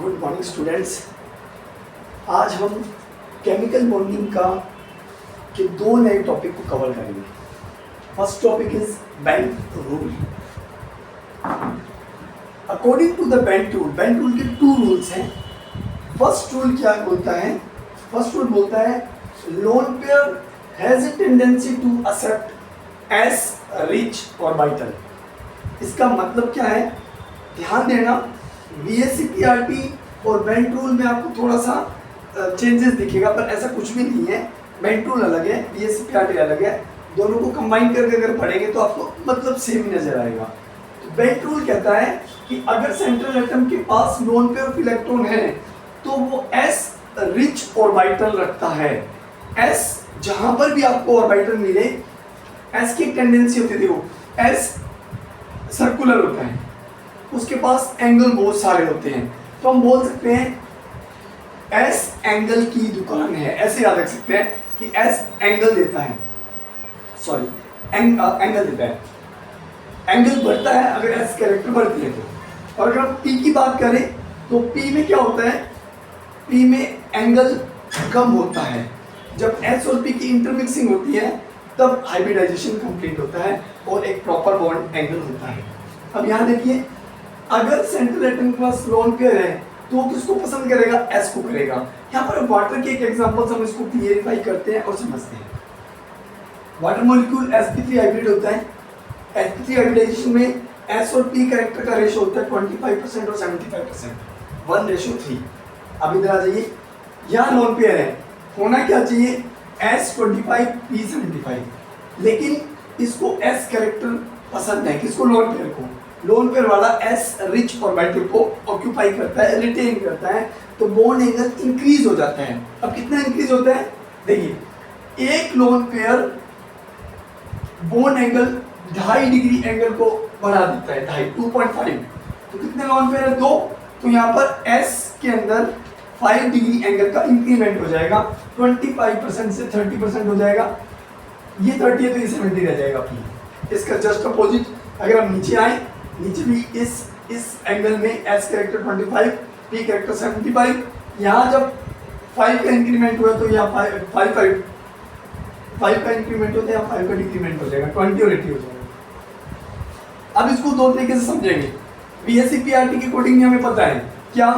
Good morning students. आज हम chemical bonding के दो नए टॉपिक को कवर करेंगे। First topic is Bent rule. According to the Bent rule के टू रूल्स हैं। फर्स्ट रूल क्या बोलता है? फर्स्ट रूल बोलता है lone pair has a tendency to accept s rich और वाइटल। इसका मतलब क्या है? ध्यान देना, BSc-PRT और बेंट रूल में आपको थोड़ा सा चेंजेस दिखेगा, पर ऐसा कुछ भी नहीं है। बेंट रूल अलग है, BSc-PRT अलग है। दोनों को कंबाइन करके अगर पढ़ेंगे तो आपको मतलब सेम ही नजर आएगा। तो बेंट रूल कहता है कि अगर सेंट्रल एटम के पास लोन पेयर ऑफ इलेक्ट्रॉन है तो वो s रिच ऑर्बिटल रखता है। s जहां पर भी आपको ऑर्बिटल मिले, s की टेंडेंसी होती है, देखो s सर्कुलर होता है, उसके पास एंगल बहुत सारे होते हैं, तो हम बोल सकते हैं एस एंगल की दुकान है। ऐसे याद रख सकते हैं कि एस एंगल देता है, सॉरी एंगल देता है। एंगल बढ़ता है अगर एस कैरेक्टर बढ़ती है तो। और अगर हम पी की बात करें तो पी में क्या होता है? पी में एंगल कम होता है। जब एस और पी की इंटरमिक्सिंग होती है तब हाइब्रिडाइजेशन कंप्लीट होता है और एक प्रॉपर बॉन्ड एंगल होता है। अब यहाँ देखिए, अगर सेंट्रल एटम के पास लोन पेयर है तो वो किसको पसंद करेगा? एस को करेगा। यहाँ पर वाटर के एक एग्जांपल्स हम इसको क्लियरिफाई करते हैं और समझते हैं। वाटर मॉलिक्यूल sp3 हाइब्रिड होता है। sp3 हाइब्रिडाइजेशन में s और p कैरेक्टर का रेशियो होता है 25% और 75%, 1:3। अब इधर आ जाइए, यहाँ लोन पेयर है, होना क्या चाहिए? s25 p75, लेकिन इसको s कैरेक्टर पसंद है। किसको? लोन पेयर को। लोन पेयर वाला एस रिच ऑर्बिटल को ऑक्यूपाई करता है, रिटेन करता है, तो बॉन्ड एंगल इंक्रीज हो जाता है। अब कितना इंक्रीज होता है? देखिए, एक loan pair bond angle 2.5 degree angle को बढ़ा देता है, 2.5। तो कितने लोन पेयर है? 2। तो यहाँ पर एस के अंदर 5 डिग्री एंगल का इंक्रीमेंट हो जाएगा, 25% से 30% हो जाएगा। ये 30 है तो ये 70 रह जाएगा पी। इसका जस्ट अपोजिट अगर हम नीचे आए, नीचे भी इस एंगल में एस कैरेक्टर 25, पी कैरेक्टर 75। यहाँ जब 5 का इंक्रीमेंट हुआ तो यहाँ 5 का इंक्रीमेंट होता है, यहाँ 5 का डिक्रीमेंट हो जाएगा, 20 और 80 हो जाएगा। अब इसको दो तरीके से समझेंगे। BSc-PRT के कोडिंग में हमें पता है क्या?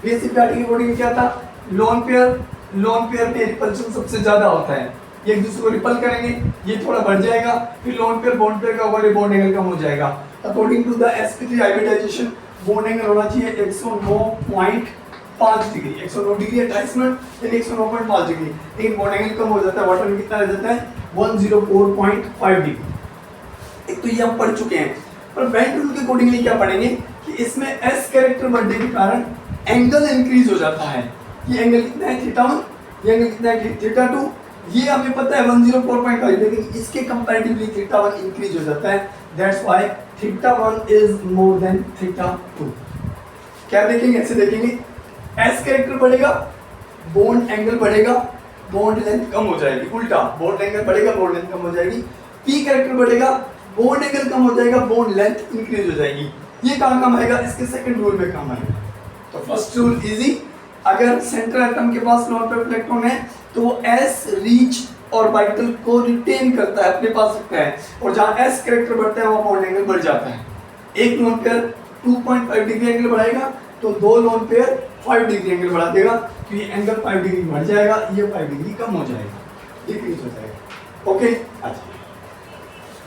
BSc-PRT के कोडिंग में क्या था? लोन पेयर में रिपल्शन सबसे ज्यादा होता है, ये एक दूसरे को रिपल करेंगे, ये थोड़ा बढ़ जाएगा, फिर लोन पेयर बॉन्ड पेयर का ओवर बॉन्ड एंगल कम हो जाएगा। According to the sp3 hybridization bond angle होना चाहिए 109.5 डिग्री, 109 डिग्री 28 मिनट यानी 109.5 डिग्री, लेकिन बॉन्ड एंगल कम हो जाता है। वाटर में कितना रह जाता है? 104.5 डिग्री। एक तो ये हम पढ़ चुके हैं, पर बेंट रूल के अकॉर्डिंगली क्या पढ़ेंगे कि इसमें s कैरेक्टर बढ़ने के कारण एंगल इंक्रीज हो जाता है। ये एंगल कितना है? θ1। ये एंगल कितना है? θ2। ये हमें पता है 104.5, लेकिन इसके कंपैरेटिवली θ1 इंक्रीज हो जाता है। That's why θ1 is more than θ2। क्या देखेंगे? ऐसे देखेंगे, s कैरेक्टर बढ़ेगा, बॉन्ड एंगल बढ़ेगा, बॉन्ड लेंथ कम हो जाएगी। उल्टा, बॉन्ड एंगल बढ़ेगा, बॉन्ड लेंथ कम हो जाएगी। p कैरेक्टर बढ़ेगा, बॉन्ड एंगल कम हो जाएगा, बॉन्ड लेंथ इंक्रीज हो जाएगी। ये कहाँ काम आएगा? इसके सेकंड रूल में काम आएगा। तो फर्स्ट रूल इजी, अगर सेंट्रल एटम के पास लोन पेयर इलेक्ट्रॉन है तो वो s रिच ऑर्बिटल को रिटेन करता है, अपने पास रखता है, और जहां s कैरेक्टर बढ़ता है वहां बॉन्ड एंगल बढ़ जाता है। एक लोन पेयर 2.5 डिग्री एंगल बढ़ाएगा तो दो लोन पेयर 5 डिग्री एंगल बढ़ा देगा, तो ये एंगल 5 डिग्री बढ़ जाएगा, ये 5 डिग्री कम हो जाएगा, डिक्रीज हो जाएगा। ओके, अच्छा।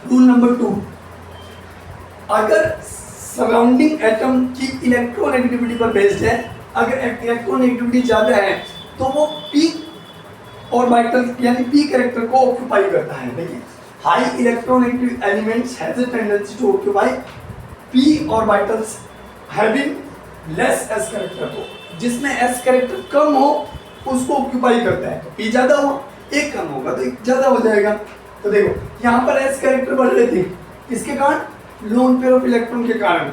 रूल नंबर 2, अगर सराउंडिंग एटम की इलेक्ट्रोनेगेटिविटी पर बेस्ड है, अगर इलेक्ट्रोनेगेटिविटी ज्यादा है तो वो p ऑर्बिटल यानी p कैरेक्टर को ऑक्यूपाई करता है। देखिए, high electronegative elements has a tendency to occupy p orbitals having less s character को, जिसमें s कैरेक्टर कम हो उसको ऑक्यूपाई करता है। तो p ज्यादा हो, एक कम होगा तो एक ज्यादा हो जाएगा। तो देखो, यहाँ पर s कैरेक्टर बढ़ रहे थे, किसके कारण? लोन पेयर ऑफ इलेक्ट्रॉन के कारण,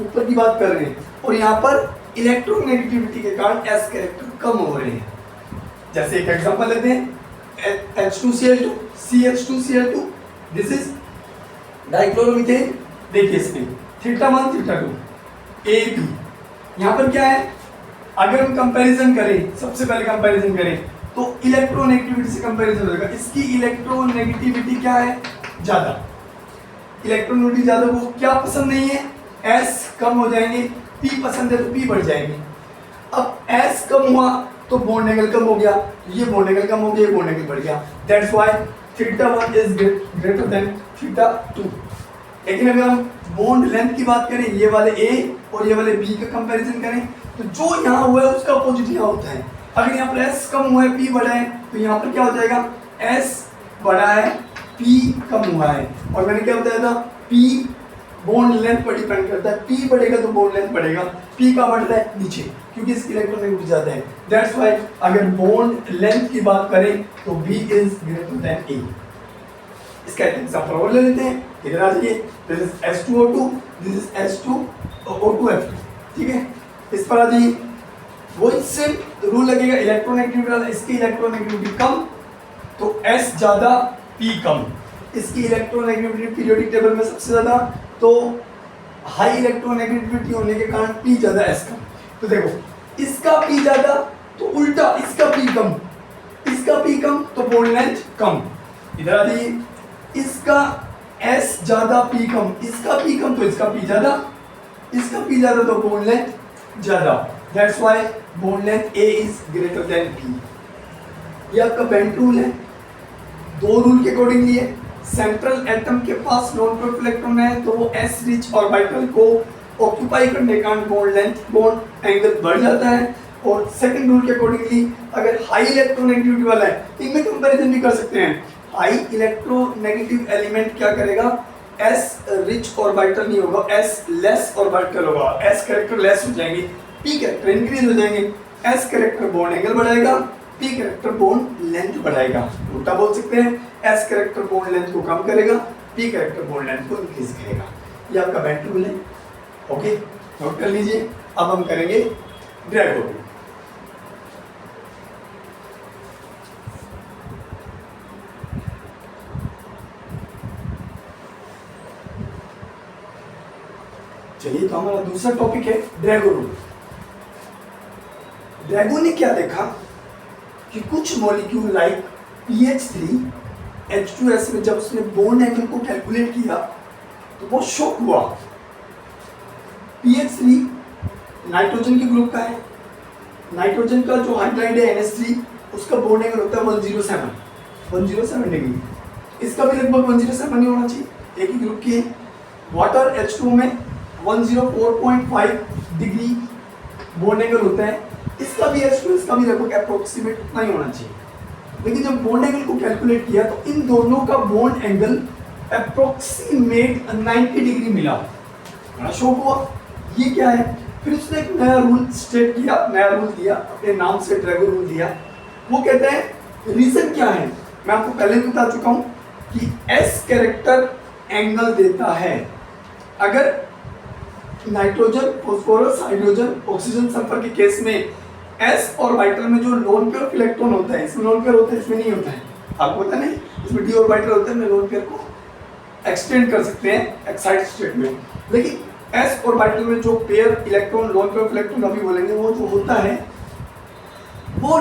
ऊपर की बात कर रहे हैं, और यहाँ पर इलेक्ट्रोनेगेटिविटी के कारण s कैरेक्टर कम हो रहे हैं। जैसे एक एग्जांपल लेते हैं, H2Cl2, CH2Cl2, this is dichloromethane. देखिए इसमें θ1 θ2 AB, यहाँ पर क्या है? अगर हम कंपैरिजन करें, सबसे पहले कंपैरिजन करें तो इलेक्ट्रोनेगेटिविटी से कंपैरिजन होगा। इसकी इलेक्ट्रोनेगेटिविटी क्या है? ज्यादा। इलेक्ट्रोनेगेटिविटी ज्यादा को क्या पसंद नहीं है? एस कम हो जाएंगे, पी पसंद है तो पी बढ़ जाएंगे। अब एस कम हुआ तो बॉन्ड एंगल कम हो गया, ये बॉन्ड एंगल कम हो गया, ये बॉन्ड एंगल बढ़ गया। That's why theta 1 is greater then theta 2। लेकिन अगर हम बॉन्ड लेंथ की बात करें, ये वाले ए और ये वाले बी का कंपैरिजन करें तो जो यहाँ हुआ है उसका अपोजिट यहाँ होता है। अगर यहाँ पर एस कम हुआ है, पी बढ़ा है, तो यहाँ पर क्या हो जाएगा? एस बढ़ा है, पी कम हुआ है। और मैंने क्या बताया था? पी बॉन्ड लेंथ पर डिपेंड करता है, पी बढ़ेगा तो बॉन्ड लेंथ बढ़ेगा, पी का बढ़ रहा है नीचे, क्योंकि इसकी इलेक्ट्रोनेगेटिविटी ज्यादा है। दैट्स व्हाई अगर बॉन्ड लेंथ की बात करें तो बी इज ग्रेटर देन ए। इसका एग्जांपल और ले लेते हैं। इधर आ जाइए, this is H2O2, this is H2O2F2, ठीक है। इस पर आ जाइए, वही सेम रूल लगेगा इलेक्ट्रोनेगेटिविटी वाला। इसकी इलेक्ट्रोनेगेटिविटी कम तो S ज्यादा, P कम। इसकी इलेक्ट्रोनेगेटिविटी पीरियोडिक टेबल में सबसे ज्यादा, तो हाई इलेक्ट्रोनेगेटिविटी होने के कारण P ज्यादा, S कम। तो देखो, इसका P ज्यादा तो उल्टा इसका P कम, इसका P कम तो बॉन्ड लेंथ कम। इधर आ जाइए, इसका S ज्यादा, P कम, इसका P कम तो इसका P ज्यादा, इसका P ज्यादा तो बॉन्ड लेंथ ज्यादा। That's why bond length A is greater then P। ये आपका बेंट रूल है। दो रूल के अकॉर्डिंगली है। सेंट्रल एटम के पास नॉन प्रोटॉन इलेक्ट्रॉन है तो वो S रिच ऑर्बिटल को ऑक्यूपाई करने के कारण बॉन्ड लेंथ, बॉन्ड एंगल बढ़ जाता है। और सेकंड रूल के अकॉर्डिंगली अगर हाई इलेक्ट्रोनेगेटिविटी वाला है, इनमें कंपैरिजन भी कर सकते हैं। हाई इलेक्ट्रोनेगेटिव एलिमेंट क्या करेगा? S रिच ऑर्बिटल नहीं होगा, S लेस ऑर्बिटल होगा, S कैरेक्टर लेस हो जाएंगे, P कैरेक्टर इंक्रीज हो जाएंगे। S कैरेक्टर बॉन्ड एंगल बढ़ाएगा, P कैरेक्टर बॉन्ड लेंथ बढ़ाएगा। उल्टा बोल सकते हैं, S कैरेक्टर बॉन्ड लेंथ को कम करेगा, P कैरेक्टर बॉन्ड लेंथ को इंक्रीज करेगा। ये आपका बेंट रूल है। ओके, नोट कर लीजिए। अब हम करेंगे ड्रैगो रूल। चलिए, तो हमारा दूसरा टॉपिक है ड्रैगो रूल। ड्रैगो ने क्या देखा कि कुछ मॉलिक्यूल लाइक PH3 H2S में जब उसने बॉन्ड एंगल को कैलकुलेट किया तो वो शॉक हुआ। PH3 नाइट्रोजन के ग्रुप का है। नाइट्रोजन का जो हाइड्राइड है NH3, उसका बॉन्ड एंगल होता है 107 डिग्री। इसका भी लगभग 107 ही होना चाहिए, एक ही ग्रुप की है। वाटर H2 में 104.5 डिग्री बॉन्ड एंगल होता है। इसका भी H2, इसका भी लगभग अप्रोक्सीमेट उतना ही होना चाहिए। लेकिन जब बॉन्ड एंगल को कैलकुलेट किया तो इन दोनों का बॉन्ड एंगल अप्रोक्सीमेट 90 डिग्री मिला। बड़ा शौक हुआ, ये क्या है? फिर उसने एक नया रूल स्टेट किया, नया रूल दिया, अपने नाम से ड्रैगो रूल दिया। वो कहता है रीजन क्या है? मैं आपको पहले भी बता चुका हूं कि S कैरेक्टर एंगल देता है। अगर nitrogen, phosphorus, hydrogen, oxygen sulphur के केस में S ऑर्बिटल में जो लोन पेयर इलेक्ट्रॉन होता है, इसमें लोन पेयर होता है, इसमें नहीं होता है। आपको पता नहीं, इसमें d ऑर्बिटल होता है, लोन पेयर को एक्सटेंड कर सकते हैं एक्साइटेड स्टेट में। लेकिन S ऑर्बिटल में जो pair electron, lone pair electron अभी बोलेंगे, वो जो होता है वो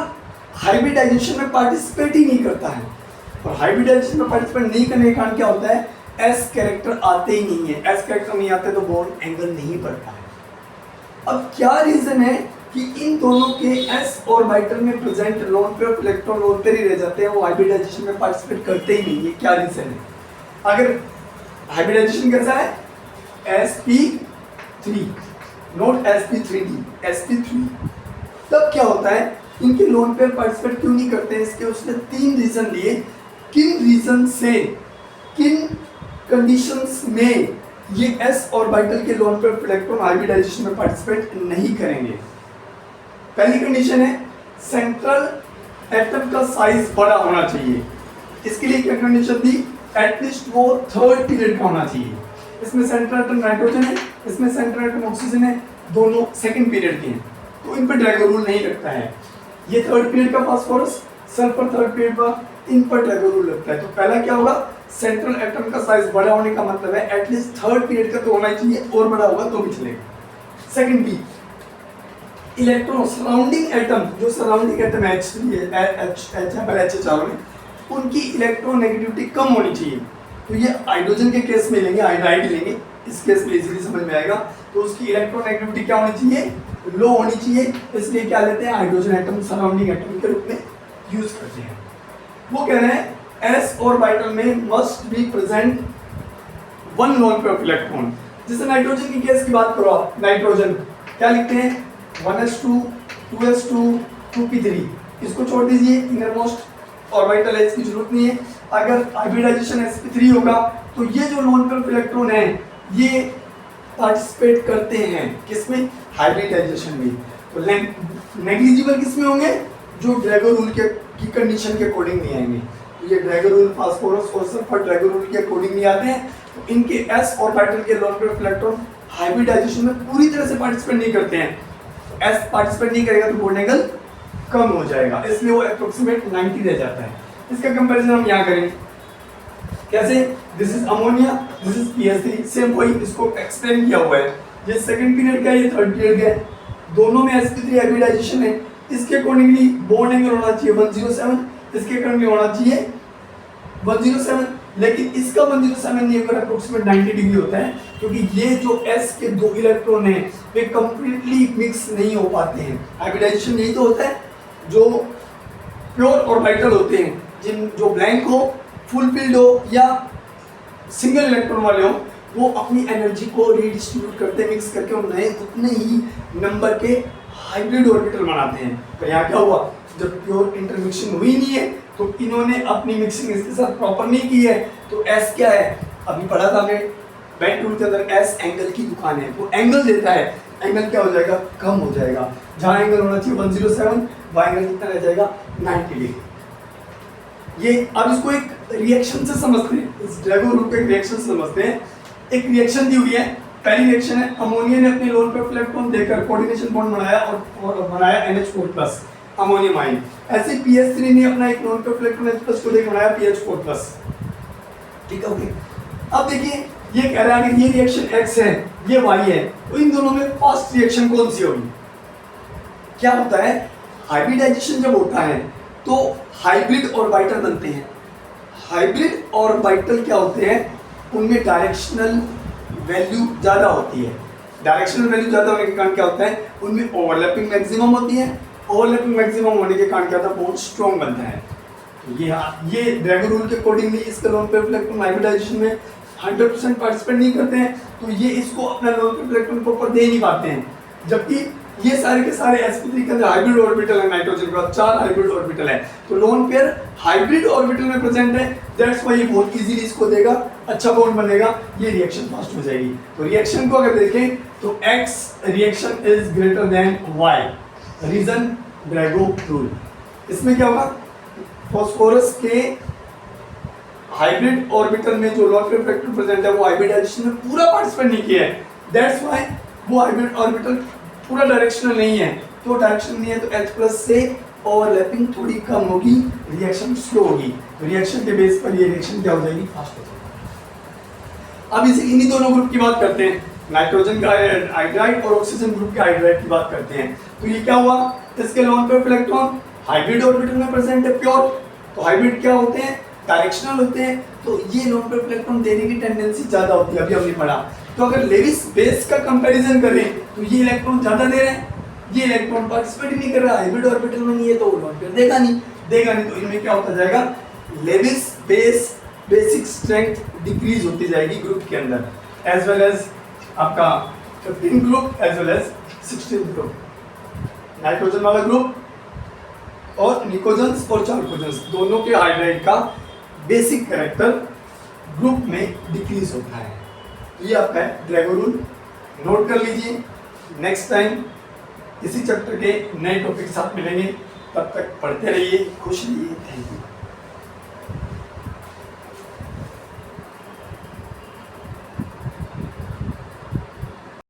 हाइब्रिडाइजेशन में पार्टिसिपेट ही नहीं करता है। और हाइब्रिडाइजेशन में पार्टिसिपेट नहीं करने के कारण क्या होता है? S कैरेक्टर आते ही नहीं है। S कैरेक्टर नहीं आते तो बॉन्ड एंगल नहीं बढ़ता है। अब क्या रीजन है कि इन दोनों के S ऑर्बिटल में present lone pair electron lone pair ही रह जाते हैं, वो हाइब्रिडाइजेशन में पार्टिसिपेट करते ही नहीं है? क्या रीजन है? अगर हाइब्रिडाइजेशन कैसा है? sp3 note sp3d, sp3। तब क्या होता है? इनके लोन पेयर पार्टिसिपेट क्यों नहीं करते? इसके उसने 3 रीजन दिए। किन रीजन से, किन कंडीशंस में ये S ऑर्बिटल के लोन पेयर इलेक्ट्रॉन हाइब्रिडाइजेशन में पार्टिसिपेट नहीं करेंगे? पहली कंडीशन है सेंट्रल एटम का साइज बड़ा होना चाहिए। इसके लिए क्या कंडीशन दी? एटलीस्ट वो 3rd पीरियड का होना चाहिए। इसमें सेंट्रल एटम नाइट्रोजन है, इसमें सेंट्रल एटम ऑक्सीजन है, दोनों 2nd पीरियड के हैं, तो इन पर ड्रैगो रूल नहीं लगता है। ये 3rd पीरियड का फास्फोरस, सल्फर 3rd पीरियड का, इन पर ड्रैगो रूल लगता है। तो पहला क्या होगा? सेंट्रल एटम का साइज बड़ा होने का मतलब है एटलीस्ट 3rd पीरियड का तो होना चाहिए, और बड़ा होगा तो भी चलेगा। Second B, electron surrounding atom, जो सराउंडिंग एटम H चारों में, उनकी इलेक्ट्रॉन नेगेटिविटी कम होनी चाहिए। तो ये हाइड्रोजन के केस में लेंगे, हाइड्राइड लेंगे, इस केस में इजीली समझ में आएगा। तो उसकी इलेक्ट्रॉन नेगेटिविटी क्या होनी चाहिए, लो होनी चाहिए, इसलिए क्या लेते हैं, हाइड्रोजन एटम सराउंडिंग एटम के रूप में यूज करते हैं। वो कह रहे हैं s ऑर्बिटल में must be present one loan pair of electron. जैसे नाइट्रोजन की केस की बात करो आप, नाइट्रोजन क्या लिखते हैं, 1s2 2s2 2p3, इसको छोड़ दीजिए, इनरमोस्ट ऑर्बिटल है, इसकी जरूरत नहीं है। अगर हाइब्रिडाइजेशन sp3 होगा तो ये जो लोन पेयर ऑफ इलेक्ट्रॉन है ये पार्टिसिपेट करते हैं किसमें, हाइब्रिडाइजेशन में। तो नेग्लिजिबल किसमें होंगे, जो ड्रैगो रूल के की कंडीशन के अकॉर्डिंग नहीं आएंगे। तो ये ड्रैगो रूल, फास्फोरस और सल्फर ड्रैगो रूल के अकॉर्डिंग नहीं आते हैं। तो इनके s ऑर्बिटल के lone pair of electron hybridization में पूरी तरह से पार्टिसिपेट नहीं करते हैं। तो s पार्टिसिपेट नहीं करेगा तो बॉन्ड एंगल कम हो जाएगा, इसलिए वो अप्रोक्सीमेट 90 रह जाता है। इसका कंपैरिजन हम यहाँ करेंगे कैसे, this is ammonia, this is PH3, same वही इसको एक्सप्लेन किया हुआ है। ये सेकंड पीरियड का है, ये थर्ड पीरियड का है, दोनों में sp3 हाइब्रिडाइजेशन है। इसके अकॉर्डिंगली बॉन्ड एंगल होना चाहिए 107, इसके अकॉर्डिंगली होना चाहिए 107, लेकिन इसका 107 नहीं होकर अप्रोक्सीमेट 90 डिग्री होता है, क्योंकि ये जो s के दो इलेक्ट्रॉन हैं वे कंप्लीटली मिक्स नहीं हो पाते हैं। हाइब्रिडाइजेशन यही तो होता है, जो प्योर ऑर्बिटल होते हैं, जिन जो ब्लैंक हो, फुल फील्ड हो या सिंगल इलेक्ट्रॉन वाले हो, वो अपनी एनर्जी को रीडिस्ट्रीब्यूट करते हैं मिक्स करके, और नए उतने ही नंबर के हाइब्रिड ऑर्बिटल बनाते हैं। तो यहाँ क्या हुआ, जब प्योर इंटरमिक्सिंग हुई नहीं है तो इन्होंने अपनी मिक्सिंग इसके साथ प्रॉपर नहीं की है। तो S क्या है, अभी पढ़ा था हमने बेंड टूल के अंदर, S एंगल की दुकान है, वो एंगल देता है, एंगल क्या हो जाएगा, कम हो जाएगा। जहाँ एंगल होना चाहिए 107, वहाँ एंगल कितना रह जाएगा, 90 डिग्री। ये अब इसको एक रिएक्शन से समझते हैं, इस ड्रैगो रूल को एक रिएक्शन से समझते हैं। एक रिएक्शन दी हुई है, पहली रिएक्शन है, अमोनिया ने अपने लोन पेयर ऑफ इलेक्ट्रॉन देकर कोऑर्डिनेशन बॉन्ड बनाया और बनाया NH4+ अमोनियम आयन। ऐसे PH3 ने अपना एक loan pair of electron H+ को देकर बनाया PH4+। ठीक है, ओके। अब देखिए ये कह रहा है कि ये रिएक्शन X है, ये Y है, तो इन दोनों में फर्स्ट रिएक्शन कौन सी होगी। क्या होता है, हाइब्रिडाइजेशन जब होता है तो हाइब्रिड ऑर्बिटल बनते हैं। हाइब्रिड ऑर्बिटल क्या होते हैं, उनमें डायरेक्शनल वैल्यू ज़्यादा होती है। डायरेक्शनल वैल्यू ज़्यादा होने के कारण क्या होता है, उनमें ओवरलैपिंग मैक्सिमम होती है। ओवरलैपिंग मैक्सिमम होने के कारण क्या होता है, बॉन्ड स्ट्रॉन्ग बनता है। तो ये ड्रैगो रूल के अकॉर्डिंगली इसका lone pair of electron hybridization में 100% पार्टिसिपेट नहीं करते हैं, तो ये इसको अपना lone pair of electron proper दे नहीं पाते हैं। जबकि ये सारे के सारे sp3 के अंदर हाइब्रिड ऑर्बिटल है, नाइट्रोजन के बाद 4 हाइब्रिड ऑर्बिटल है, तो लोन पेयर हाइब्रिड ऑर्बिटल में प्रेजेंट है, दैट्स व्हाई ये बहुत इजीली इसको देगा, अच्छा बॉन्ड बनेगा, ये रिएक्शन फास्ट हो जाएगी। तो रिएक्शन को अगर देखें तो X reaction is greater than Y, reason Drago rule. इसमें क्या होगा, फास्फोरस के हाइब्रिड ऑर्बिटल में जो लोन पेयर इलेक्ट्रॉन प्रेजेंट है वो हाइब्रिडाइजेशन में पूरा पार्टिसिपेट नहीं किया है, दैट्स व्हाई वो हाइब्रिड ऑर्बिटल पूरा डायरेक्शनल नहीं है। तो डायरेक्शन नहीं है तो H+ से ओवरलैपिंग थोड़ी कम होगी, रिएक्शन स्लो होगी। तो रिएक्शन के बेस पर ये रिएक्शन क्या हो जाएगी, फास्ट हो जाएगी। अब इसे इन्हीं दोनों ग्रुप की बात करते हैं, नाइट्रोजन का हाइड्राइड और ऑक्सीजन ग्रुप के हाइड्राइड की बात करते हैं। तो ये क्या हुआ, इसके loan pair of electron hybrid orbital में प्रेजेंट है प्योर। तो हाइब्रिड क्या होते हैं, डायरेक्शनल होते हैं, तो ये लोन पेयर ऑफ इलेक्ट्रॉन देने की टेंडेंसी ज्यादा होती है, अभी हमने पढ़ा। तो अगर लेविस बेस का कंपैरिजन करें तो ये इलेक्ट्रॉन ज्यादा दे रहे हैं, ये इलेक्ट्रॉन पार्टिसिपेट ही नहीं कर रहा, हाइब्रिड ऑर्बिटल में नहीं है, तो लोन पेयर देगा नहीं। तो इनमें क्या होता जाएगा, Lewis base basic strength decrease होती जाएगी ग्रुप के अंदर, एज वेल एज आपका 15 group as well as 16 group. Nitrogen वाला ग्रुप और निकोजन्स और चार्कोजन्स दोनों के हाइड्राइड का बेसिक कैरेक्टर ग्रुप में डिक्रीज होता है। ये आपका है ड्रैगो रूल, नोट कर लीजिए। नेक्स्ट टाइम इसी चैप्टर के नए टॉपिक के साथ मिलेंगे, तब तक पढ़ते रहिए, खुश रहिए। Thank you.